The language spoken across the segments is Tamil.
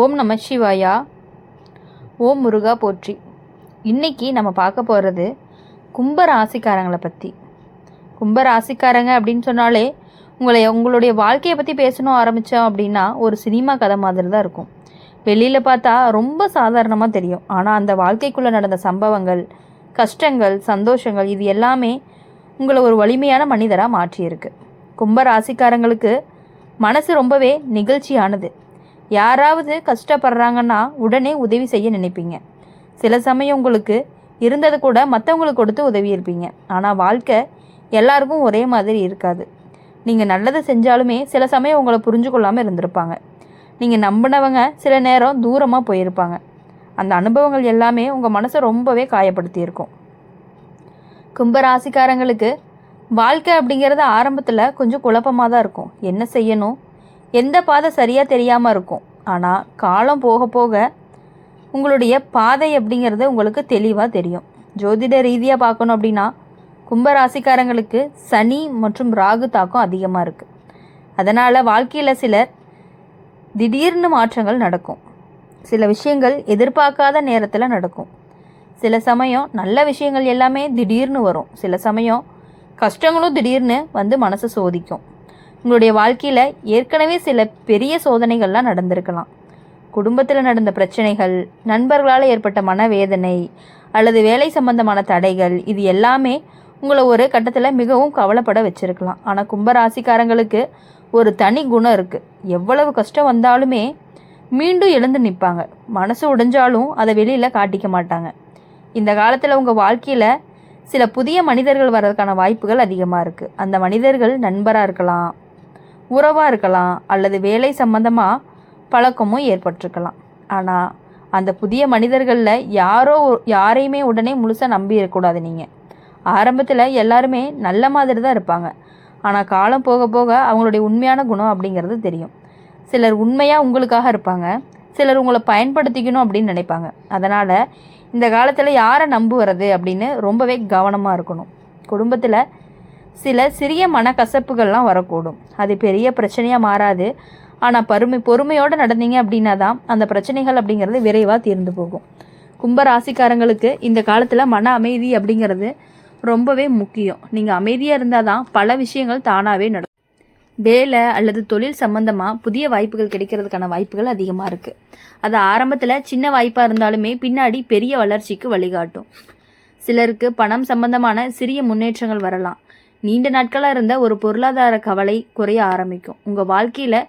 ஓம் நம சிவாயா. ஓம் முருகா போற்றி. இன்றைக்கி நம்ம பார்க்க போகிறது கும்ப ராசிக்காரங்களை பற்றி. கும்ப ராசிக்காரங்க அப்படின்னு சொன்னாலே உங்களுடைய வாழ்க்கையை பற்றி பேசணும் ஆரம்பித்தோம் அப்படின்னா ஒரு சினிமா கதை மாதிரி தான் இருக்கும். வெளியில் பார்த்தா ரொம்ப சாதாரணமாக தெரியும். ஆனால் அந்த வாழ்க்கைக்குள்ளே நடந்த சம்பவங்கள், கஷ்டங்கள், சந்தோஷங்கள் இது எல்லாமே உங்களை ஒரு வலிமையான மனிதராக மாற்றியிருக்கு. கும்ப ராசிக்காரங்களுக்கு மனசு ரொம்பவே நெகிழ்ச்சியானது. யாராவது கஷ்டப்படுறாங்கன்னா உடனே உதவி செய்ய நினைப்பீங்க. சில சமயம் உங்களுக்கு இருந்தது கூட மற்றவங்களுக்கு கொடுத்து உதவி இருப்பீங்க. ஆனால் வாழ்க்கை எல்லாருக்கும் ஒரே மாதிரி இருக்காது. நீங்கள் நல்லது செஞ்சாலுமே சில சமயம் உங்களை புரிஞ்சு கொள்ளாமல் இருந்திருப்பாங்க. நீங்கள் நம்பினவங்க சில நேரம் தூரமாக போயிருப்பாங்க. அந்த அனுபவங்கள் எல்லாமே உங்கள் மனசை ரொம்பவே காயப்படுத்தியிருக்கும். கும்பராசிக்காரங்களுக்கு வாழ்க்கை அப்படிங்கிறது ஆரம்பத்தில் கொஞ்சம் குழப்பமாக தான் இருக்கும். என்ன செய்யணும், எந்த பாதை சரியாக தெரியாமல் இருக்கும். ஆனால் காலம் போக போக உங்களுடைய பாதை அப்படிங்கிறது உங்களுக்கு தெளிவாக தெரியும். ஜோதிட ரீதியாக பார்க்கணும் அப்படின்னா கும்பராசிக்காரங்களுக்கு சனி மற்றும் ராகு தாக்கம் அதிகமாக இருக்குது. அதனால் வாழ்க்கையில் சிலர் திடீர்னு மாற்றங்கள் நடக்கும். சில விஷயங்கள் எதிர்பார்க்காத நேரத்தில் நடக்கும். சில சமயம் நல்ல விஷயங்கள் எல்லாமே திடீர்னு வரும். சில சமயம் கஷ்டங்களும் திடீர்னு வந்து மனசை சோதிக்கும். உங்களுடைய வாழ்க்கையில் ஏற்கனவே சில பெரிய சோதனைகள்லாம் நடந்திருக்கலாம். குடும்பத்தில் நடந்த பிரச்சனைகள், நண்பர்களால் ஏற்பட்ட மனவேதனை அல்லது வேலை சம்பந்தமான தடைகள் இது எல்லாமே உங்களை ஒரு கட்டத்தில் மிகவும் கவலைப்பட வச்சுருக்கலாம். ஆனால் கும்பராசிக்காரங்களுக்கு ஒரு தனி குணம் இருக்குது. எவ்வளவு கஷ்டம் வந்தாலுமே மீண்டும் எழுந்து நிற்பாங்க. மனசு உடைஞ்சாலும் அதை வெளியில் காட்டிக்க மாட்டாங்க. இந்த காலத்தில் உங்கள் வாழ்க்கையில் சில புதிய மனிதர்கள் வர்றதுக்கான வாய்ப்புகள் அதிகமாக இருக்குது. அந்த மனிதர்கள் நண்பராக இருக்கலாம், உறவாக இருக்கலாம், அல்லது வேலை சம்பந்தமாக பழக்கமும் ஏற்பட்டிருக்கலாம். ஆனால் அந்த புதிய மனிதர்களில் யாரையுமே உடனே முழுசாக நம்பி இருக்கக்கூடாது. நீங்கள் ஆரம்பத்தில் எல்லாருமே நல்ல மாதிரி தான் இருப்பாங்க. ஆனால் காலம் போக போக அவங்களுடைய உண்மையான குணம் அப்படிங்கிறது தெரியும். சிலர் உண்மையாக உங்களுக்காக இருப்பாங்க, சிலர் உங்களை பயன்படுத்திக்கணும் அப்படின்னு நினைப்பாங்க. அதனால் இந்த காலத்தில் யாரை நம்புவது அப்படின்னு ரொம்பவே கவனமாக இருக்கணும். குடும்பத்தில் சில சிறிய மனக்கசப்புகள்லாம் வரக்கூடும். அது பெரிய பிரச்சனையாக மாறாது. ஆனால் பொறுமையோடு நடந்தீங்க அப்படின்னா தான் அந்த பிரச்சனைகள் அப்படிங்கிறது விரைவாக தீர்ந்து போகும். கும்ப ராசிக்காரங்களுக்கு இந்த காலத்தில் மன அமைதி அப்படிங்கிறது ரொம்பவே முக்கியம். நீங்கள் அமைதியாக இருந்தால் தான் பல விஷயங்கள் தானாகவே நடக்கும். வேலை அல்லது தொழில் சம்பந்தமாக புதிய வாய்ப்புகள் கிடைக்கிறதுக்கான வாய்ப்புகள் அதிகமாக இருக்குது. அது ஆரம்பத்தில் சின்ன வாய்ப்பாக இருந்தாலுமே பின்னாடி பெரிய வளர்ச்சிக்கு வழிகாட்டும். சிலருக்கு பணம் சம்பந்தமான சிறிய முன்னேற்றங்கள் வரலாம். நீண்ட நாட்களாக இருந்த ஒரு பொருளாதார கவலை குறைய ஆரம்பிக்கும். உங்கள் வாழ்க்கையில்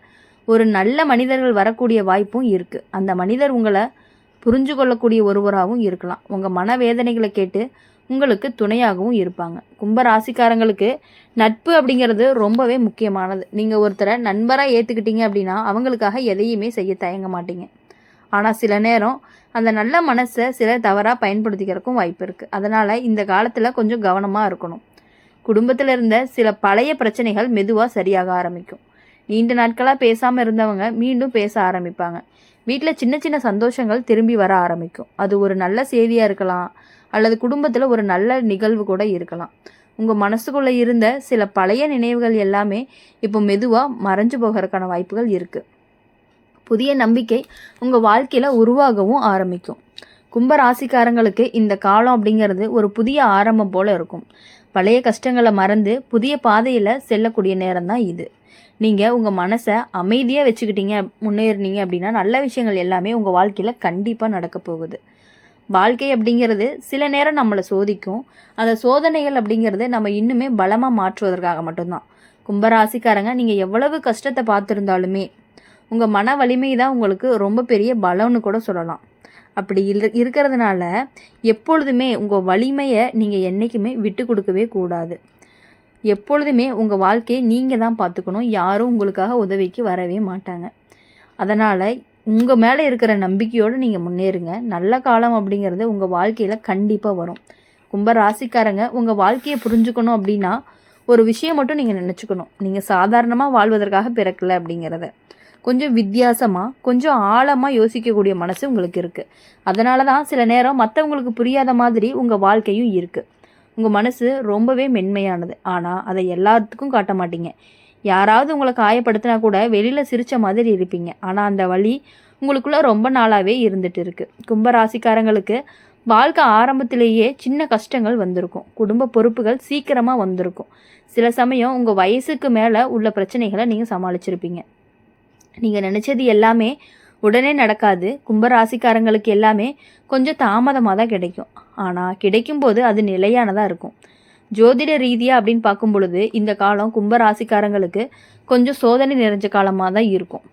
ஒரு நல்ல மனிதர்கள் வரக்கூடிய வாய்ப்பும் இருக்குது. அந்த மனிதர் உங்களை புரிஞ்சு கொள்ளக்கூடிய ஒருவராகவும் இருக்கலாம். உங்கள் மனவேதனைகளை கேட்டு உங்களுக்கு துணையாகவும் இருப்பாங்க. கும்ப ராசிக்காரங்களுக்கு நட்பு அப்படிங்கிறது ரொம்பவே முக்கியமானது. நீங்கள் ஒருத்தரை நண்பராக ஏற்றுக்கிட்டீங்க அப்படின்னா அவங்களுக்காக எதையுமே செய்ய தயங்க மாட்டீங்க. ஆனால் சில நேரம் அந்த நல்ல மனசை சிலர் தவறாக பயன்படுத்திக்கிறதுக்கும் வாய்ப்பு இருக்குது. அதனால் இந்த காலத்தில் கொஞ்சம் கவனமாக இருக்கணும். குடும்பத்தில் இருந்த சில பழைய பிரச்சனைகள் மெதுவாக சரியாக ஆரம்பிக்கும். நீண்ட நாட்களாக பேசாமல் இருந்தவங்க மீண்டும் பேச ஆரம்பிப்பாங்க. வீட்டில் சின்ன சின்ன சந்தோஷங்கள் திரும்பி வர ஆரம்பிக்கும். அது ஒரு நல்ல செய்தியாக இருக்கலாம், அல்லது குடும்பத்தில் ஒரு நல்ல நிகழ்வு கூட இருக்கலாம். உங்கள் மனசுக்குள்ளே இருந்த சில பழைய நினைவுகள் எல்லாமே இப்போ மெதுவாக மறைஞ்சு போகிறதுக்கான வாய்ப்புகள் இருக்குது. புதிய நம்பிக்கை உங்கள் வாழ்க்கையில் உருவாகவும் ஆரம்பிக்கும். கும்ப ராசிக்காரங்களுக்கு இந்த காலம் அப்படிங்கிறது ஒரு புதிய ஆரம்பம் போல் இருக்கும். பழைய கஷ்டங்களை மறந்து புதிய பாதையில் செல்லக்கூடிய நேரம் தான் இது. நீங்கள் உங்கள் மனசை அமைதியாக வச்சுக்கிட்டீங்க, முன்னேறினீங்க அப்படின்னா நல்ல விஷயங்கள் எல்லாமே உங்கள் வாழ்க்கையில் கண்டிப்பாக நடக்க போகுது. வாழ்க்கை அப்படிங்கிறது சில நேரம் நம்மளை சோதிக்கும். அந்த சோதனைகள் அப்படிங்கிறது நம்ம இன்னுமே பலமாக மாற்றுவதற்காக மட்டும்தான். கும்பராசிக்காரங்க நீங்கள் எவ்வளவு கஷ்டத்தை பார்த்துருந்தாலுமே உங்கள் மன வலிமை தான் உங்களுக்கு ரொம்ப பெரிய பலம்னு கூட சொல்லலாம். அப்படி இருக்கிறதுனால எப்பொழுதுமே உங்கள் வலிமையை நீங்கள் என்றைக்குமே விட்டு கொடுக்கவே கூடாது. எப்பொழுதுமே உங்கள் வாழ்க்கையை நீங்கள் தான் பார்த்துக்கணும். யாரும் உங்களுக்காக உதவிக்கு வரவே மாட்டாங்க. அதனால் உங்கள் மேலே இருக்கிற நம்பிக்கையோடு நீங்கள் முன்னேறுங்க. நல்ல காலம் அப்படிங்கிறது உங்கள் வாழ்க்கையில் கண்டிப்பாக வரும். கும்ப ராசிக்காரங்க உங்கள் வாழ்க்கையை புரிஞ்சுக்கணும் அப்படின்னா ஒரு விஷயம் மட்டும் நீங்கள் நினச்சிக்கணும். நீங்கள் சாதாரணமாக வாழ்வதற்காக பிறக்கலை அப்படிங்கிறத. கொஞ்சம் வித்தியாசமாக, கொஞ்சம் ஆழமாக யோசிக்கக்கூடிய மனசு உங்களுக்கு இருக்குது. அதனால தான் சில நேரம் மற்றவங்களுக்கு புரியாத மாதிரி உங்கள் வாழ்க்கையும் இருக்குது. உங்கள் மனசு ரொம்பவே மென்மையானது. ஆனால் அதை எல்லாத்துக்கும் காட்ட மாட்டீங்க. யாராவது உங்களை காயப்படுத்தினா கூட வெளியில் சிரித்த மாதிரி இருப்பீங்க. ஆனால் அந்த வலி உங்களுக்குள்ள ரொம்ப நாளாகவே இருந்துட்டு இருக்கு. கும்பராசிக்காரங்களுக்கு வாழ்க்கை ஆரம்பத்திலேயே சின்ன கஷ்டங்கள் வந்திருக்கும். குடும்ப பொறுப்புகள் சீக்கிரமாக வந்திருக்கும். சில சமயம் உங்கள் வயசுக்கு மேலே உள்ள பிரச்சனைகளை நீங்கள் சமாளிச்சிருப்பீங்க. நீங்கள் நினச்சது எல்லாமே உடனே நடக்காது. கும்பராசிக்காரங்களுக்கு எல்லாமே கொஞ்சம் தாமதமாக தான் கிடைக்கும். ஆனால் கிடைக்கும்போது அது நிலையானதாக இருக்கும். ஜோதிட ரீதியாக அப்படின்னு பார்க்கும் பொழுது இந்த காலம் கும்பராசிக்காரங்களுக்கு கொஞ்சம் சோதனை நிறைஞ்ச காலமாக தான் இருக்கும்.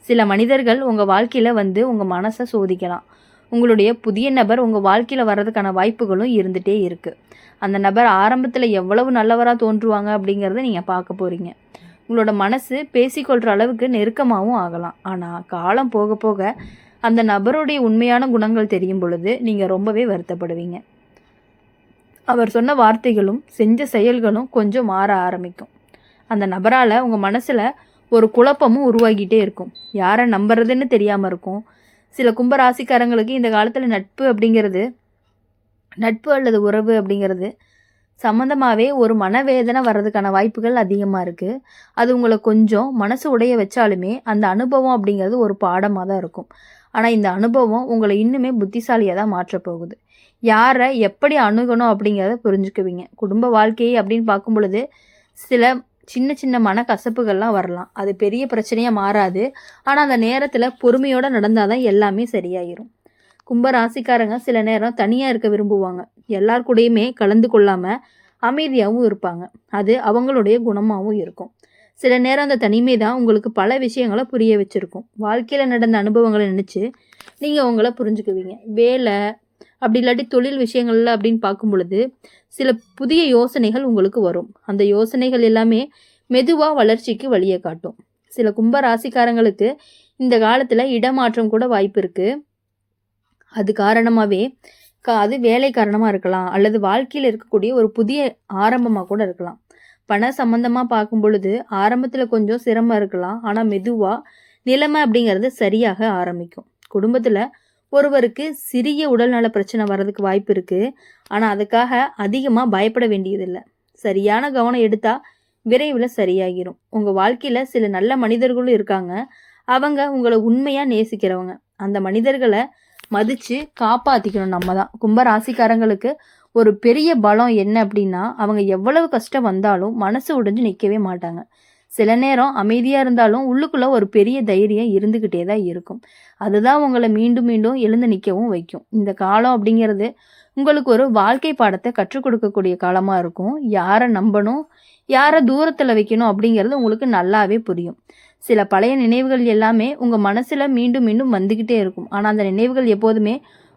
சில மனிதர்கள் உங்கள் வாழ்க்கையில் வந்து உங்கள் மனசை சோதிக்கலாம். உங்களுடைய புதிய நபர் உங்கள் வாழ்க்கையில் வர்றதுக்கான வாய்ப்புகளும் இருந்துகிட்டே இருக்குது. அந்த நபர் ஆரம்பத்தில் எவ்வளவு நல்லவராக தோன்றுவாங்க அப்படிங்கிறத நீங்கள் பார்க்க போகிறீங்க. உங்களோட மனசு பேசிக்கொள்கிற அளவுக்கு நெருக்கமாகவும் ஆகலாம். ஆனால் காலம் போக போக அந்த நபருடைய உண்மையான குணங்கள் தெரியும் பொழுது நீங்கள் ரொம்பவே வருத்தப்படுவீங்க. அவர் சொன்ன வார்த்தைகளும் செஞ்ச செயல்களும் கொஞ்சம் மாற ஆரம்பிக்கும். அந்த நபரால் உங்கள் மனசில் ஒரு குழப்பமும் உருவாகிட்டே இருக்கும். யாரை நம்புறதுன்னு தெரியாமல் இருக்கும். சில கும்பராசிக்காரங்களுக்கு இந்த காலத்தில் நட்பு அல்லது உறவு அப்படிங்கிறது சம்மந்தமாகவே ஒரு மனவேதனை வர்றதுக்கான வாய்ப்புகள் அதிகமாக இருக்குது. அது உங்களை கொஞ்சம் மனசு உடைய வச்சாலுமே அந்த அனுபவம் அப்படிங்கிறது ஒரு பாடமாக தான் இருக்கும். ஆனால் இந்த அனுபவம் உங்களை இன்னுமே புத்திசாலியாக தான் மாற்றப்போகுது. யாரை எப்படி அணுகணும் அப்படிங்கிறத புரிஞ்சுக்குவீங்க. குடும்ப வாழ்க்கையை அப்படின்னு பார்க்கும் பொழுது சில சின்ன சின்ன மனக்கசப்புகள்லாம் வரலாம். அது பெரிய பிரச்சனையாக மாறாது. ஆனால் அந்த நேரத்தில் பொறுமையோடு நடந்தால் தான் எல்லாமே சரியாயிரும். கும்பராசிக்காரங்க சில நேரம் தனியாக இருக்க விரும்புவாங்க. எல்லார் கூடயுமே கலந்து கொள்ளாமல் அமைதியாகவும் இருப்பாங்க. அது அவங்களுடைய குணமாகவும் இருக்கும். சில நேரம் அந்த தனிமை தான் உங்களுக்கு பல விஷயங்களை புரிய வச்சுருக்கும். வாழ்க்கையில் நடந்த அனுபவங்களை நினச்சி நீங்கள் உங்களை புரிஞ்சுக்குவீங்க. வேலை அப்படி இல்லாட்டி தொழில் விஷயங்கள்ல அப்படின்னு பார்க்கும் பொழுது சில புதிய யோசனைகள் உங்களுக்கு வரும். அந்த யோசனைகள் எல்லாமே மெதுவாக வளர்ச்சிக்கு வழியை காட்டும். சில கும்பராசிக்காரங்களுக்கு இந்த காலத்தில் இடமாற்றம் கூட வாய்ப்பு இருக்குது. அது காரணமாகவே அது வேலை காரணமாக இருக்கலாம், அல்லது வாழ்க்கையில் இருக்கக்கூடிய ஒரு புதிய ஆரம்பமாக கூட இருக்கலாம். பண சம்பந்தமாக பார்க்கும் பொழுது ஆரம்பத்தில் கொஞ்சம் சிரமம் இருக்கலாம். ஆனால் மெதுவாக நிலைமை அப்படிங்கிறது சரியாக ஆரம்பிக்கும். குடும்பத்தில் ஒருவருக்கு சிறிய உடல்நல பிரச்சனை வர்றதுக்கு வாய்ப்பு இருக்குது. ஆனால் அதுக்காக அதிகமாக பயப்பட வேண்டியதில்லை. சரியான கவனம் எடுத்தால் விரைவில் சரியாகிரும். உங்கள் வாழ்க்கையில் சில நல்ல மனிதர்களும் இருக்காங்க. அவங்க உங்களை உண்மையாக நேசிக்கிறவங்க. அந்த மனிதர்களை மதித்து காப்பாற்றிக்கணும் நம்ம தான். கும்பராசிக்காரங்களுக்கு ஒரு பெரிய பலம் என்ன அப்படின்னா, அவங்க எவ்வளவு கஷ்டம் வந்தாலும் மனசு உடைஞ்சு நிற்கவே மாட்டாங்க. சில நேரம் அமைதியாக இருந்தாலும் உள்ளுக்குள்ளே ஒரு பெரிய தைரியம் இருந்துக்கிட்டே தான் இருக்கும். அதுதான் உங்களை மீண்டும் மீண்டும் எழுந்து நிற்கவும் வைக்கும். இந்த காலம் அப்படிங்கிறது உங்களுக்கு ஒரு வாழ்க்கை பாடத்தை கற்றுக் கொடுக்கக்கூடிய காலமாக இருக்கும். யாரை நம்பணும், யாரை தூரத்தில் வைக்கணும் அப்படிங்கிறது உங்களுக்கு நல்லாவே புரியும். சில பழைய நினைவுகள் எல்லாமே உங்கள் மனசில் மீண்டும் மீண்டும் வந்துக்கிட்டே இருக்கும். ஆனால் அந்த நினைவுகள் எப்போதுமே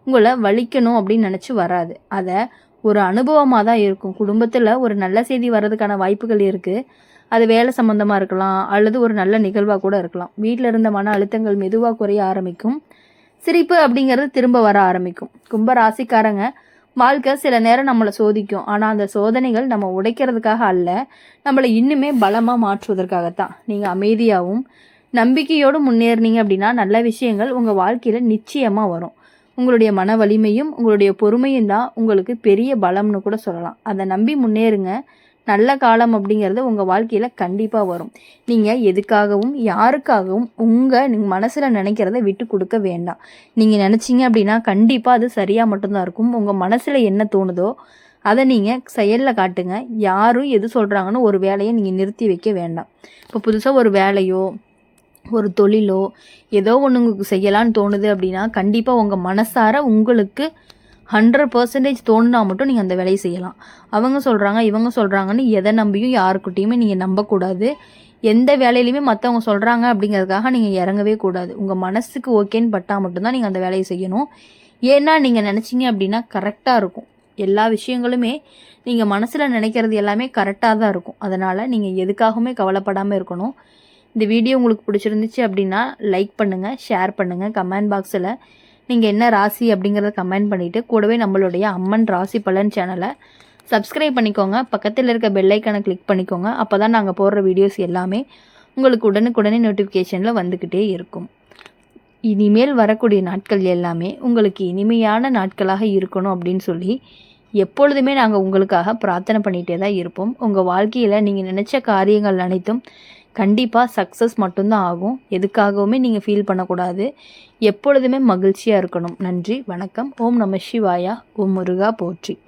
உங்களை வலிக்கணும் அப்படின்னு நினச்சி வராது. அதை ஒரு அனுபவமாக தான் இருக்கும். குடும்பத்தில் ஒரு நல்ல செய்தி வர்றதுக்கான வாய்ப்புகள் இருக்குது. அது வேலை சம்மந்தமாக இருக்கலாம், அல்லது ஒரு நல்ல நிகழ்வாக கூட இருக்கலாம். வீட்டில் இருந்த மன அழுத்தங்கள் மெதுவாக குறைய ஆரம்பிக்கும். சிரிப்பு அப்படிங்கிறது திரும்ப வர ஆரம்பிக்கும். கும்பராசிக்காரங்க வாழ்க்கை சில நேரம் நம்மளை சோதிக்கும். ஆனால் அந்த சோதனைகள் நம்ம உடைக்கிறதுக்காக அல்ல, நம்மளை இன்னுமே பலமாக மாற்றுவதற்காகத்தான். நீங்கள் அமைதியாகவும் நம்பிக்கையோடு முன்னேறினீங்க அப்படின்னா நல்ல விஷயங்கள் உங்கள் வாழ்க்கையில் நிச்சயமாக வரும். உங்களுடைய மன வலிமையும் உங்களுடைய பொறுமையும் தான் உங்களுக்கு பெரிய பலம்னு கூட சொல்லலாம். அதை நம்பி முன்னேறுங்க. நல்ல காலம் அப்படிங்கிறது உங்கள் வாழ்க்கையில் கண்டிப்பாக வரும். நீங்கள் எதுக்காகவும் யாருக்காகவும் நீங்கள் மனசில் நினைக்கிறத விட்டு கொடுக்க வேண்டாம். நீங்கள் நினச்சிங்க அப்படின்னா கண்டிப்பாக அது சரியாக மட்டும்தான் இருக்கும். உங்கள் மனசில் என்ன தோணுதோ அதை நீங்கள் செயலில் காட்டுங்க. யாரும் எது சொல்கிறாங்கன்னு ஒரு வேலையை நீங்கள் நிறுத்தி வைக்க வேண்டாம். இப்போ புதுசாக ஒரு வேலையோ ஒரு தொழிலோ ஏதோ ஒன்று உங்களுக்கு செய்யலான்னு தோணுது அப்படின்னா கண்டிப்பாக உங்கள் மனசார உங்களுக்கு 100% தோணுனா மட்டும் நீங்கள் அந்த வேலையை செய்யலாம். அவங்க சொல்கிறாங்க இவங்க சொல்கிறாங்கன்னு எதை நம்பியும் யாருக்கிட்டையுமே நீங்கள் நம்பக்கூடாது. எந்த வேலையிலையுமே மற்றவங்க சொல்கிறாங்க அப்படிங்கிறதுக்காக நீங்கள் இறங்கவே கூடாது. உங்கள் மனசுக்கு ஓகேன்னு பட்டால் மட்டும்தான் நீங்கள் அந்த வேலையை செய்யணும். ஏன்னா நீங்கள் நினச்சிங்க அப்படின்னா கரெக்டாக இருக்கும். எல்லா விஷயங்களுமே நீங்கள் மனசில் நினைக்கிறது எல்லாமே கரெக்டாக தான் இருக்கும். அதனால் நீங்கள் எதுக்காகவுமே கவலைப்படாமல் இருக்கணும். இந்த வீடியோ உங்களுக்கு பிடிச்சிருந்துச்சு அப்படின்னா லைக் பண்ணுங்கள், ஷேர் பண்ணுங்கள். கமெண்ட் பாக்ஸில் நீங்கள் என்ன ராசி அப்படிங்கிறத கமெண்ட் பண்ணிவிட்டு கூடவே நம்மளுடைய அம்மன் ராசி பலன் சேனலை சப்ஸ்கிரைப் பண்ணிக்கோங்க. பக்கத்தில் இருக்க பெல்லைக்கானை கிளிக் பண்ணிக்கோங்க. அப்போ தான் நாங்கள் போடுற வீடியோஸ் எல்லாமே உங்களுக்கு உடனுக்குடனே நோட்டிஃபிகேஷனில் வந்துக்கிட்டே இருக்கும். இனிமேல் வரக்கூடிய நாட்கள் எல்லாமே உங்களுக்கு இனிமையான நாட்களாக இருக்கணும் அப்படின்னு சொல்லி எப்பொழுதுமே நாங்கள் உங்களுக்காக பிரார்த்தனை பண்ணிகிட்டே தான் இருப்போம். உங்கள் வாழ்க்கையில் நீங்கள் நினச்ச காரியங்கள் அனைத்தும் கண்டிப்பாக சக்ஸஸ் மட்டும்தான் ஆகும். எதுக்காகவுமே நீங்கள் ஃபீல் பண்ணக்கூடாது. எப்பொழுதுமே மகிழ்ச்சியாக இருக்கணும். நன்றி, வணக்கம். ஓம் நம சிவாயா. ஓம் முருகா போற்றி.